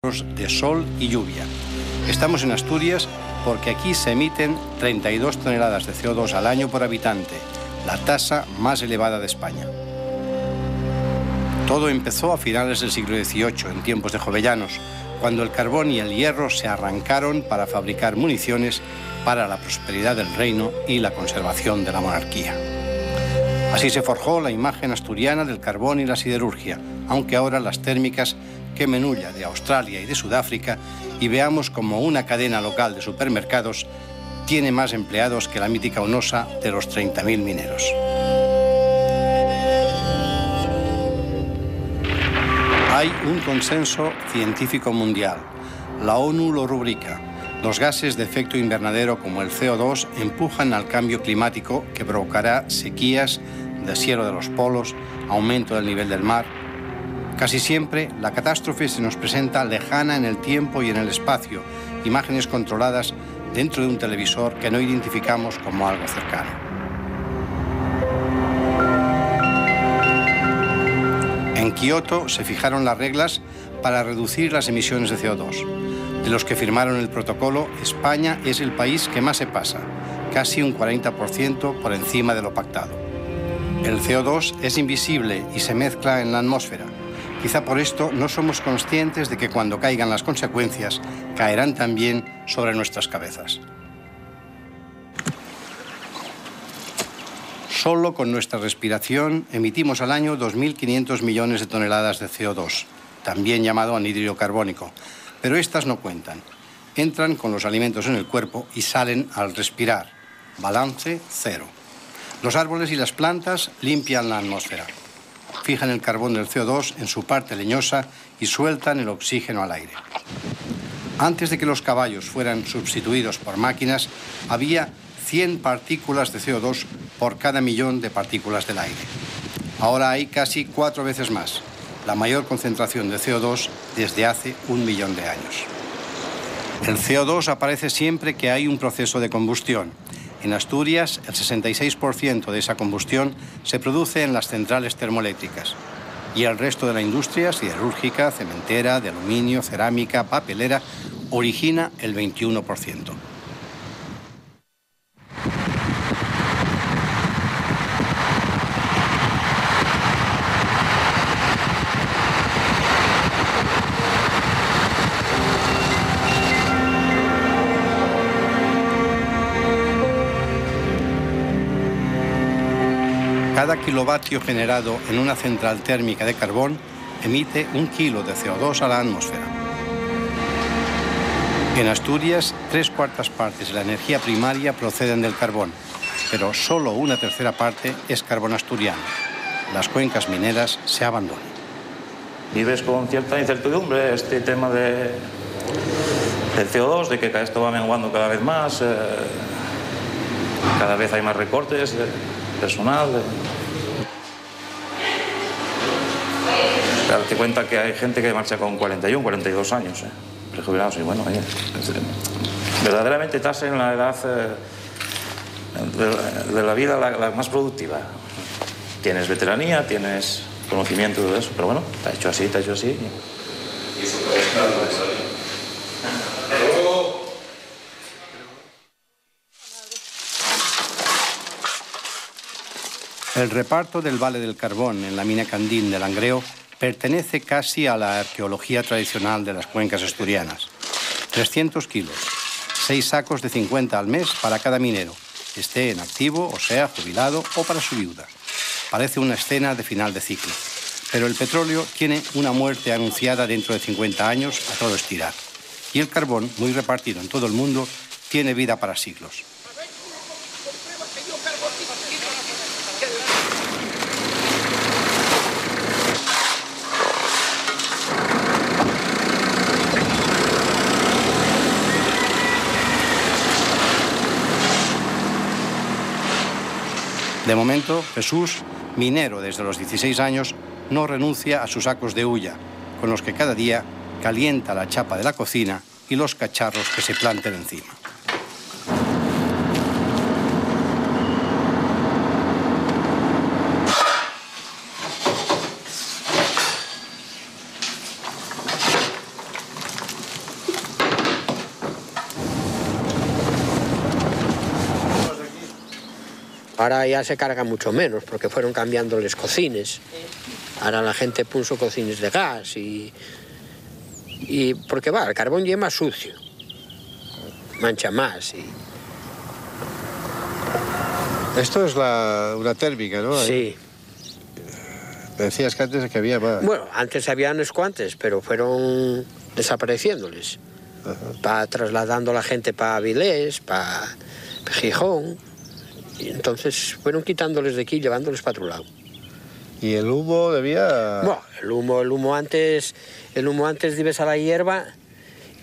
de sol y lluvia. Estamos en Asturias porque aquí se emiten 32 toneladas de CO2 al año por habitante, la tasa más elevada de España. Todo empezó a finales del siglo XVIII, en tiempos de Jovellanos, cuando el carbón y el hierro se arrancaron para fabricar municiones para la prosperidad del reino y la conservación de la monarquía. Así se forjó la imagen asturiana del carbón y la siderurgia, aunque ahora las térmicas quemen hulla de Australia y de Sudáfrica y veamos como una cadena local de supermercados tiene más empleados que la mítica Onosa de los 30.000 mineros. Hay un consenso científico mundial. La ONU lo rubrica. Los gases de efecto invernadero como el CO2 empujan al cambio climático que provocará sequías, deshielo de los polos, aumento del nivel del mar. Casi siempre la catástrofe se nos presenta lejana en el tiempo y en el espacio, imágenes controladas dentro de un televisor que no identificamos como algo cercano. En Kioto se fijaron las reglas para reducir las emisiones de CO2. De los que firmaron el protocolo, España es el país que más se pasa, casi un 40% por encima de lo pactado. El CO2 es invisible y se mezcla en la atmósfera. Quizá por esto no somos conscientes de que cuando caigan las consecuencias, caerán también sobre nuestras cabezas. Solo con nuestra respiración emitimos al año 2.500 millones de toneladas de CO2, también llamado anhídrido carbónico, pero estas no cuentan. Entran con los alimentos en el cuerpo y salen al respirar. Balance cero. Los árboles y las plantas limpian la atmósfera. Fijan el carbón del CO2 en su parte leñosa y sueltan el oxígeno al aire. Antes de que los caballos fueran sustituidos por máquinas, había 100 partículas de CO2 por cada millón de partículas del aire. Ahora hay casi 4 veces más, la mayor concentración de CO2 desde hace 1 millón de años. El CO2 aparece siempre que hay un proceso de combustión. En Asturias, el 66% de esa combustión se produce en las centrales termoeléctricas y el resto de la industria siderúrgica, cementera, de aluminio, cerámica, papelera, origina el 21%. Cada kilovatio generado en una central térmica de carbón emite 1 kilo de CO2 a la atmósfera. En Asturias, 3/4 partes de la energía primaria proceden del carbón, pero solo 1/3 parte es carbón asturiano. Las cuencas mineras se abandonan. Vives con cierta incertidumbre este tema del CO2, de que esto va menguando cada vez más, cada vez hay más recortes de personal. Darte cuenta que hay gente que marcha con 41, 42 años, prejubilados, y bueno, oye, verdaderamente estás en la edad de la vida la más productiva. Tienes veteranía, tienes conocimiento de eso, pero bueno, te ha hecho así, te ha hecho así. El reparto del Vale del Carbón en la mina Candín de Langreo pertenece casi a la arqueología tradicional de las cuencas asturianas. 300 kilos, 6 sacos de 50 al mes para cada minero, esté en activo, o sea, jubilado, o para su viuda. Parece una escena de final de ciclo. Pero el petróleo tiene una muerte anunciada dentro de 50 años a todo estirar. Y el carbón, muy repartido en todo el mundo, tiene vida para siglos. De momento, Jesús, minero desde los 16 años, no renuncia a sus sacos de hulla, con los que cada día calienta la chapa de la cocina y los cacharros que se planten encima. Ahora ya se carga mucho menos porque fueron cambiando los cocines. Ahora la gente puso cocines de gas y porque el carbón ya es más sucio, mancha más. Esto es una térmica, ¿no? Sí. Decías que antes que había más. Bueno, antes había unos cuantos, pero fueron desapareciéndoles. Trasladando a la gente para Avilés, para Gijón. Y entonces fueron quitándoles de aquí y llevándoles para otro lado. ¿Y el humo debía...? Bueno, el humo antes ibas a la hierba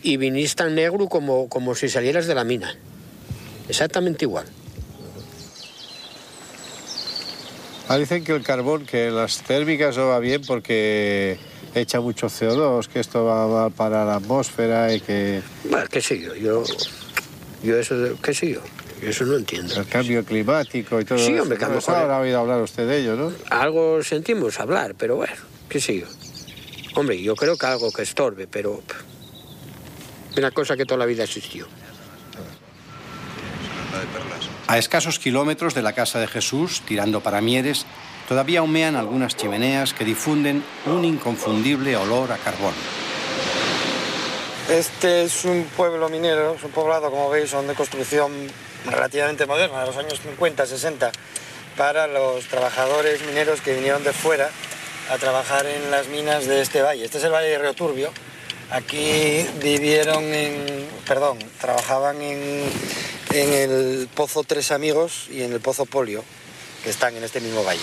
y viniste tan negro como si salieras de la mina. Exactamente igual. Dicen que el carbón, que las térmicas no va bien porque echa mucho CO2, que esto va mal para la atmósfera y que... Bueno, qué sé yo eso, qué sé yo. Eso no entiendo. El cambio climático y todo sí, eso. Hombre, que a lo mejor... Ahora ha oído hablar usted de ello, ¿no? Algo sentimos hablar, pero bueno, qué sé yo. Hombre, yo creo que algo que estorbe, pero... Una cosa que toda la vida existió. A escasos kilómetros de la Casa de Jesús, tirando para Mieres, todavía humean algunas chimeneas que difunden un inconfundible olor a carbón. Este es un pueblo minero, es un poblado, como veis, son de construcción relativamente moderna, de los años 50, 60, para los trabajadores mineros que vinieron de fuera a trabajar en las minas de este valle. Este es el valle de Río Turbio. Aquí trabajaban en el Pozo Tres Amigos y en el Pozo Polio, que están en este mismo valle.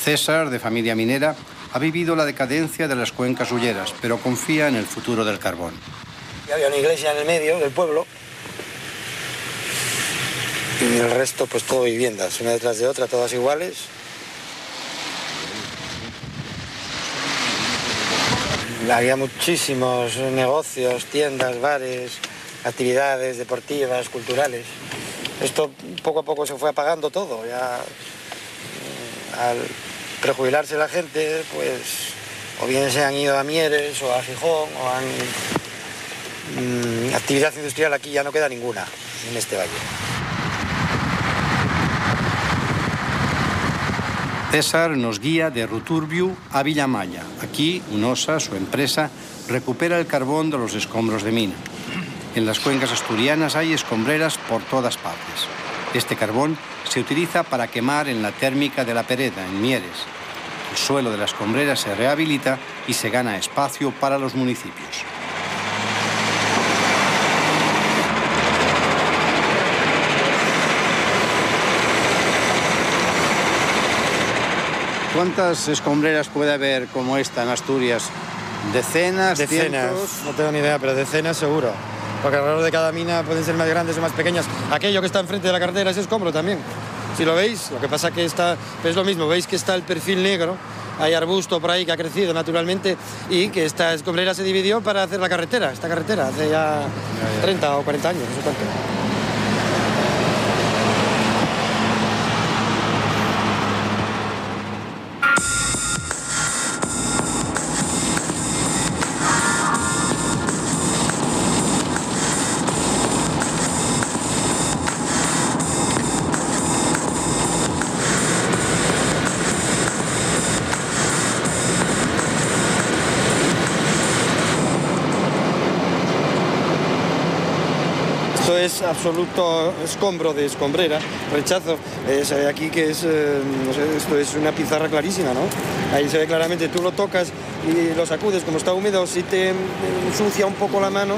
César, de familia minera, ha vivido la decadencia de las cuencas hulleras, pero confía en el futuro del carbón. Y había una iglesia en el medio del pueblo y el resto pues todo viviendas, una detrás de otra, todas iguales. Había muchísimos negocios, tiendas, bares, actividades deportivas, culturales. Esto poco a poco se fue apagando todo. Ya al prejubilarse la gente, pues o bien se han ido a Mieres o a Gijón o actividad industrial aquí ya no queda ninguna en este valle. César nos guía de Ruturbiu a Villamalla. Aquí, Unosa, su empresa, recupera el carbón de los escombros de mina. En las cuencas asturianas hay escombreras por todas partes. Este carbón se utiliza para quemar en la térmica de la Pereda, en Mieres. El suelo de la escombrera se rehabilita y se gana espacio para los municipios. ¿Cuántas escombreras puede haber como esta en Asturias? ¿Decenas? Decenas, cientos? no tengo ni idea, pero decenas seguro. Porque alrededor de cada mina pueden ser más grandes o más pequeñas. Aquello que está enfrente de la carretera es escombro también. Si lo veis, lo que pasa que es lo mismo, veis que está el perfil negro, hay arbusto por ahí que ha crecido naturalmente y que esta escombrera se dividió para hacer esta carretera, hace ya 30 o 40 años, no sé cuánto. Esto es absoluto escombro de escombrera, rechazo. Se ve aquí que es, no sé, esto es una pizarra clarísima, ¿no? Ahí se ve claramente, tú lo tocas y lo sacudes, como está húmedo, sí te ensucia un poco la mano,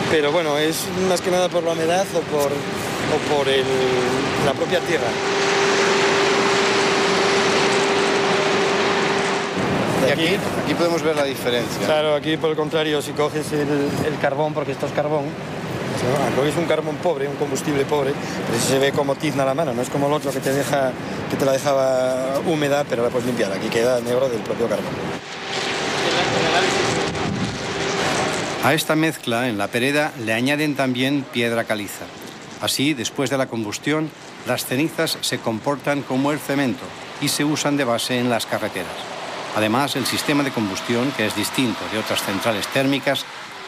pero bueno, es más que nada por la humedad o por la propia tierra. Y aquí podemos ver la diferencia. Claro, aquí por el contrario, si coges el carbón, porque esto es carbón, es un carbón pobre, un combustible pobre, pero se ve como tizna la mano, no es como el otro que te la dejaba húmeda, pero la puedes limpiar. Aquí queda negro del propio carbón. A esta mezcla, en la Pereda, le añaden también piedra caliza. Así, después de la combustión, las cenizas se comportan como el cemento y se usan de base en las carreteras. Además, el sistema de combustión, que es distinto de otras centrales térmicas,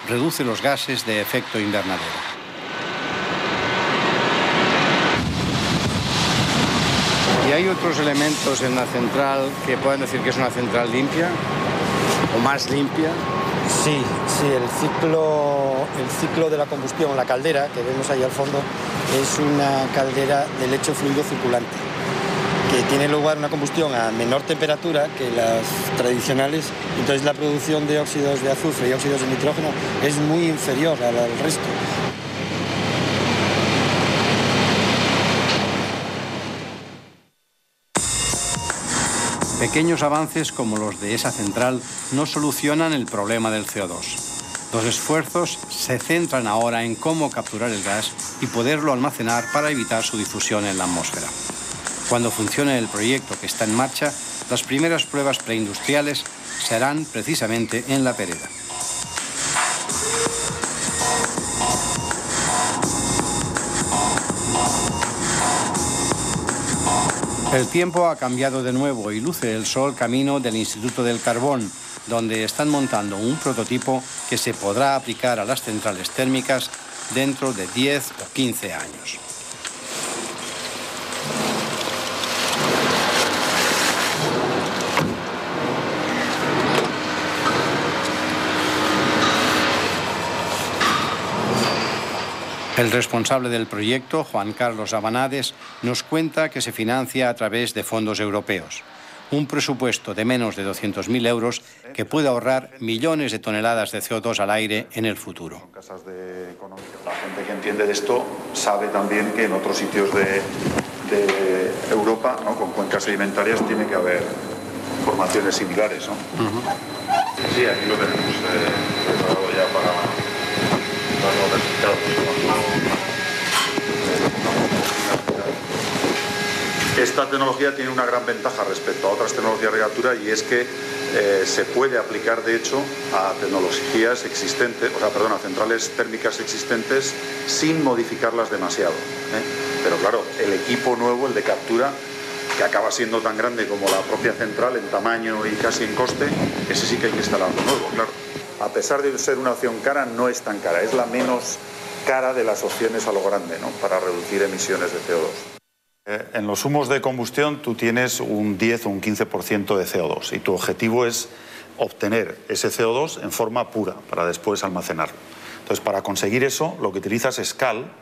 reduce los gases de efecto invernadero. ¿Y hay otros elementos en la central que puedan decir que es una central limpia o más limpia? Sí, el ciclo de la combustión, la caldera que vemos ahí al fondo, es una caldera de lecho fluido circulante, que tiene lugar una combustión a menor temperatura que las tradicionales, entonces la producción de óxidos de azufre y óxidos de nitrógeno es muy inferior al resto. Pequeños avances como los de esa central no solucionan el problema del CO2. Los esfuerzos se centran ahora en cómo capturar el gas y poderlo almacenar para evitar su difusión en la atmósfera. Cuando funcione el proyecto que está en marcha, las primeras pruebas preindustriales se harán precisamente en La Pereda. El tiempo ha cambiado de nuevo y luce el sol camino del Instituto del Carbón, donde están montando un prototipo que se podrá aplicar a las centrales térmicas dentro de 10 o 15 años. El responsable del proyecto, Juan Carlos Abanades, nos cuenta que se financia a través de fondos europeos. Un presupuesto de menos de 200.000 euros que puede ahorrar millones de toneladas de CO2 al aire en el futuro. La gente que entiende de esto sabe también que en otros sitios de Europa, ¿no?, con cuencas sedimentarias, tiene que haber formaciones similares, ¿no? Sí, aquí lo tenemos preparado ya para los resultados. Esta tecnología tiene una gran ventaja respecto a otras tecnologías de captura, y es que se puede aplicar de hecho a tecnologías existentes, a centrales térmicas existentes sin modificarlas demasiado, Pero claro, el equipo nuevo, el de captura, que acaba siendo tan grande como la propia central en tamaño y casi en coste, ese sí que hay que instalarlo nuevo, claro. A pesar de ser una opción cara, no es tan cara, es la menos cara de las opciones a lo grande, ¿no?, para reducir emisiones de CO2. En los humos de combustión tú tienes un 10 o un 15% de CO2 y tu objetivo es obtener ese CO2 en forma pura para después almacenarlo. Entonces, para conseguir eso, lo que utilizas es cal,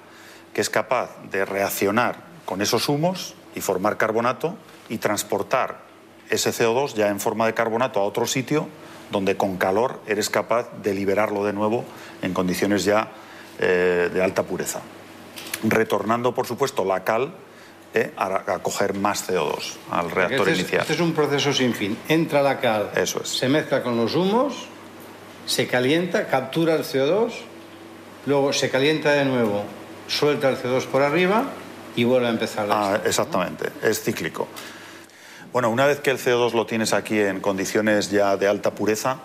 que es capaz de reaccionar con esos humos y formar carbonato y transportar ese CO2 ya en forma de carbonato a otro sitio donde con calor eres capaz de liberarlo de nuevo en condiciones ya de alta pureza. Retornando, por supuesto, la cal a coger más CO2 al reactor inicial. Este es un proceso sin fin. Entra la cal, eso es, se mezcla con los humos, se calienta, captura el CO2, luego se calienta de nuevo, suelta el CO2 por arriba y vuelve a empezar la exactamente, es cíclico. Bueno, una vez que el CO2 lo tienes aquí en condiciones ya de alta pureza,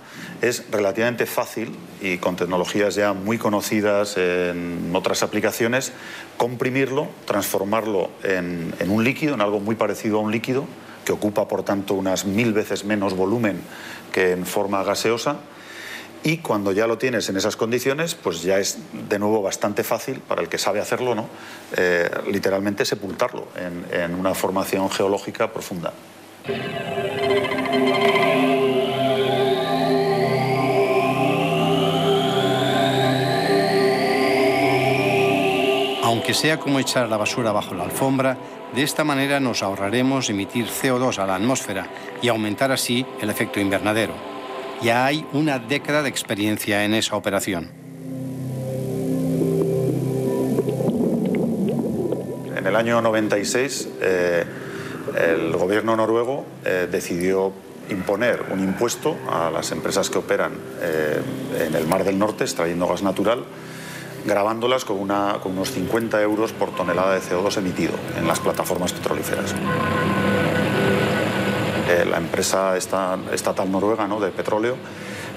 es relativamente fácil y con tecnologías ya muy conocidas en otras aplicaciones, comprimirlo, transformarlo en un líquido, en algo muy parecido a un líquido, que ocupa por tanto unas 1000 veces menos volumen que en forma gaseosa. Y cuando ya lo tienes en esas condiciones, pues ya es de nuevo bastante fácil para el que sabe hacerlo, ¿no?, literalmente sepultarlo en una formación geológica profunda. Aunque sea como echar la basura bajo la alfombra, de esta manera nos ahorraremos emitir CO2 a la atmósfera y aumentar así el efecto invernadero. Ya hay una década de experiencia en esa operación. En el año 96, el gobierno noruego decidió imponer un impuesto a las empresas que operan en el Mar del Norte extrayendo gas natural, grabándolas con unos 50 euros por tonelada de CO2 emitido en las plataformas petrolíferas. La empresa estatal noruega, ¿no?, de petróleo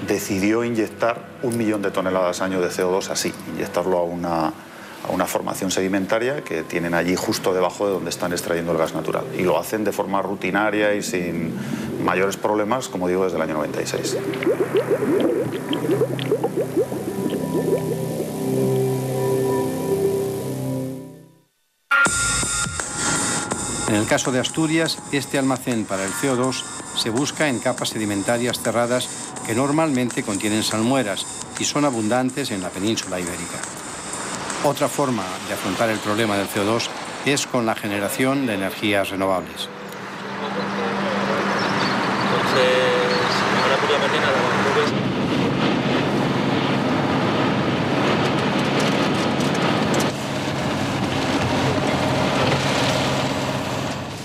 decidió inyectar 1 millón de toneladas año de CO2 así, inyectarlo a una formación sedimentaria que tienen allí justo debajo de donde están extrayendo el gas natural. Y lo hacen de forma rutinaria y sin mayores problemas, como digo, desde el año 96. En el caso de Asturias, este almacén para el CO2 se busca en capas sedimentarias cerradas que normalmente contienen salmueras y son abundantes en la península ibérica. Otra forma de afrontar el problema del CO2 es con la generación de energías renovables. Ahora por la mañana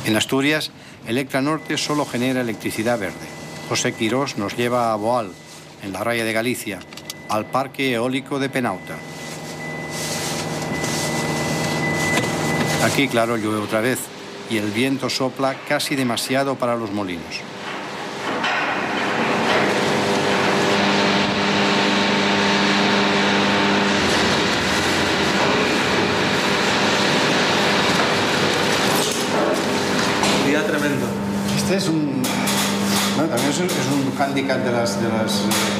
En Asturias, Electra Norte solo genera electricidad verde. José Quirós nos lleva a Boal, en la raya de Galicia, al parque eólico de Penauta. Aquí, claro, llueve otra vez y el viento sopla casi demasiado para los molinos. día tremendo. Este es un... Bueno, también es un hándicap de las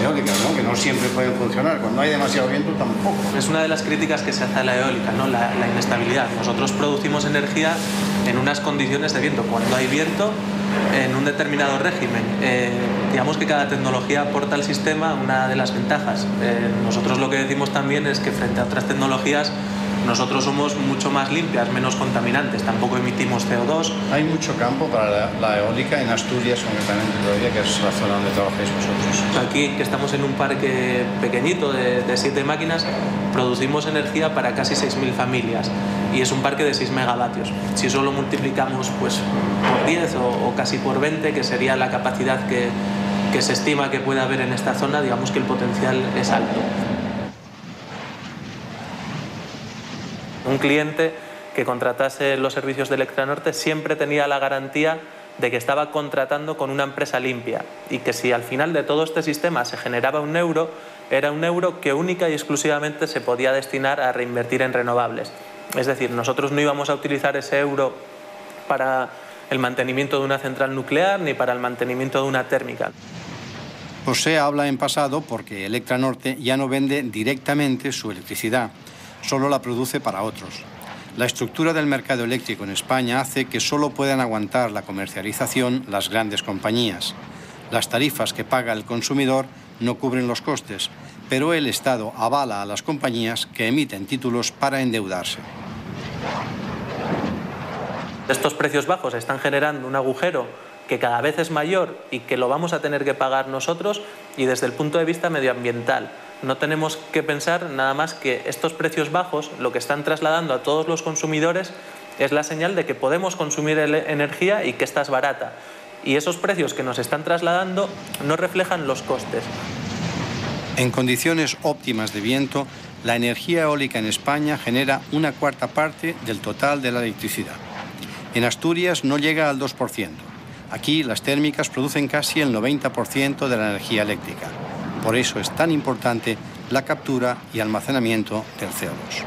eólicas, ¿no? Que no siempre pueden funcionar. Cuando hay demasiado viento tampoco. Es una de las críticas que se hace a la eólica, ¿no? La inestabilidad. Nosotros producimos energía en unas condiciones de viento. Cuando hay viento, en un determinado régimen. Digamos que cada tecnología aporta al sistema una de las ventajas. Nosotros lo que decimos también es que frente a otras tecnologías nosotros somos mucho más limpias, menos contaminantes, tampoco emitimos CO2. Hay mucho campo para la eólica en Asturias, concretamente todavía, que es la zona donde trabajáis vosotros. Aquí, que estamos en un parque pequeñito de 7 máquinas, producimos energía para casi 6.000 familias y es un parque de 6 megavatios. Si eso lo multiplicamos pues, por 10 o casi por 20, que sería la capacidad que se estima que puede haber en esta zona, digamos que el potencial es alto. Un cliente que contratase los servicios de Electra Norte siempre tenía la garantía de que estaba contratando con una empresa limpia y que si al final de todo este sistema se generaba un euro, era un euro que única y exclusivamente se podía destinar a reinvertir en renovables. Es decir, nosotros no íbamos a utilizar ese euro para el mantenimiento de una central nuclear ni para el mantenimiento de una térmica. José habla en pasado porque Electra Norte ya no vende directamente su electricidad, solo la produce para otros. La estructura del mercado eléctrico en España hace que solo puedan aguantar la comercialización las grandes compañías. Las tarifas que paga el consumidor no cubren los costes, pero el Estado avala a las compañías que emiten títulos para endeudarse. Estos precios bajos están generando un agujero que cada vez es mayor y que lo vamos a tener que pagar nosotros, y desde el punto de vista medioambiental no tenemos que pensar nada más que estos precios bajos lo que están trasladando a todos los consumidores es la señal de que podemos consumir energía y que esta es barata. Y esos precios que nos están trasladando no reflejan los costes. En condiciones óptimas de viento, la energía eólica en España genera una cuarta parte del total de la electricidad. En Asturias no llega al 2%. Aquí las térmicas producen casi el 90% de la energía eléctrica. Por eso es tan importante la captura y almacenamiento del CO2.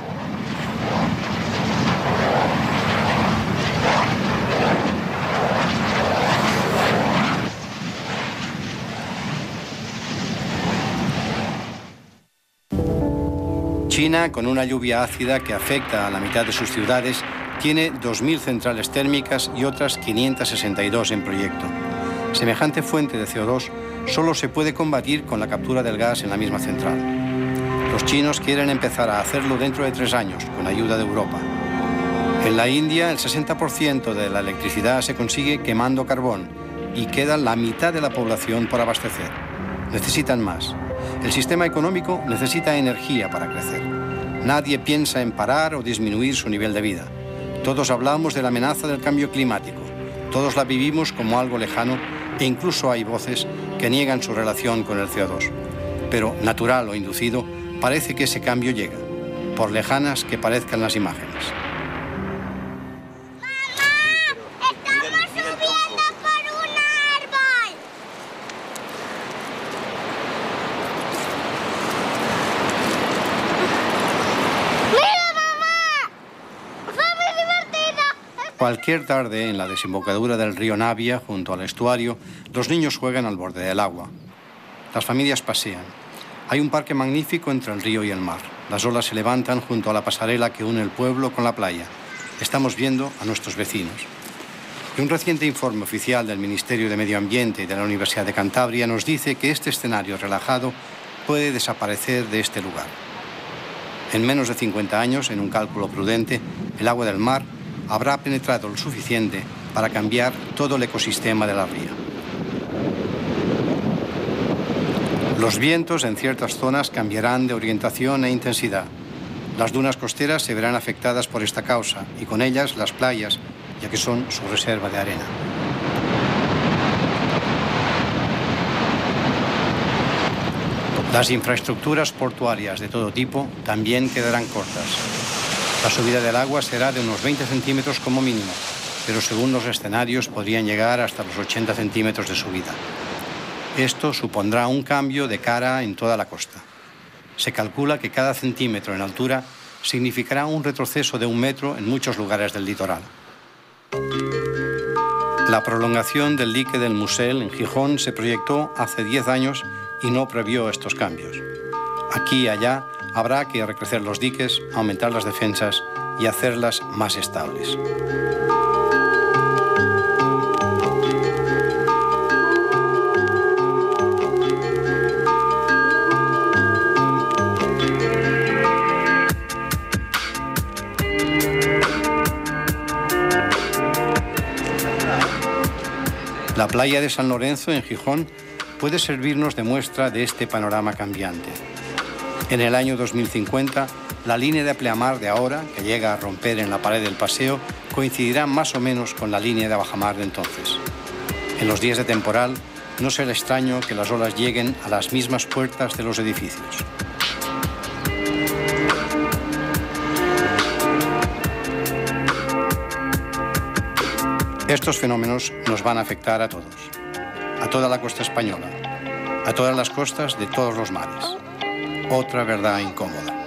China, con una lluvia ácida que afecta a la mitad de sus ciudades, tiene 2.000 centrales térmicas y otras 562 en proyecto. Semejante fuente de CO2 solo se puede combatir con la captura del gas en la misma central. Los chinos quieren empezar a hacerlo dentro de 3 años, con ayuda de Europa. En la India, el 60% de la electricidad se consigue quemando carbón y queda la mitad de la población por abastecer. Necesitan más. El sistema económico necesita energía para crecer. Nadie piensa en parar o disminuir su nivel de vida. Todos hablamos de la amenaza del cambio climático. Todos la vivimos como algo lejano e incluso hay voces que niegan su relación con el CO2. Pero, natural o inducido, parece que ese cambio llega, por lejanas que parezcan las imágenes. ¡Mamá! ¡Estamos subiendo por un árbol! ¡Mira, mamá! ¡Fue muy divertido! Cualquier tarde, en la desembocadura del río Navia, junto al estuario, los niños juegan al borde del agua. Las familias pasean. Hay un parque magnífico entre el río y el mar. Las olas se levantan junto a la pasarela que une el pueblo con la playa. Estamos viendo a nuestros vecinos. Y un reciente informe oficial del Ministerio de Medio Ambiente y de la Universidad de Cantabria nos dice que este escenario relajado puede desaparecer de este lugar. En menos de 50 años, en un cálculo prudente, el agua del mar habrá penetrado lo suficiente para cambiar todo el ecosistema de la ría. Los vientos en ciertas zonas cambiarán de orientación e intensidad. Las dunas costeras se verán afectadas por esta causa y con ellas las playas, ya que son su reserva de arena. Las infraestructuras portuarias de todo tipo también quedarán cortas. La subida del agua será de unos 20 centímetros como mínimo, pero según los escenarios podrían llegar hasta los 80 centímetros de subida. Esto supondrá un cambio de cara en toda la costa. Se calcula que cada centímetro en altura significará un retroceso de 1 metro en muchos lugares del litoral. La prolongación del dique del Musel en Gijón se proyectó hace 10 años y no previó estos cambios. Aquí y allá habrá que recrecer los diques, aumentar las defensas y hacerlas más estables. La playa de San Lorenzo, en Gijón, puede servirnos de muestra de este panorama cambiante. En el año 2050, la línea de pleamar de ahora, que llega a romper en la pared del paseo, coincidirá más o menos con la línea de bajamar de entonces. En los días de temporal, no será extraño que las olas lleguen a las mismas puertas de los edificios. Estos fenómenos nos van a afectar a todos, a toda la costa española, a todas las costas de todos los mares. Otra verdad incómoda.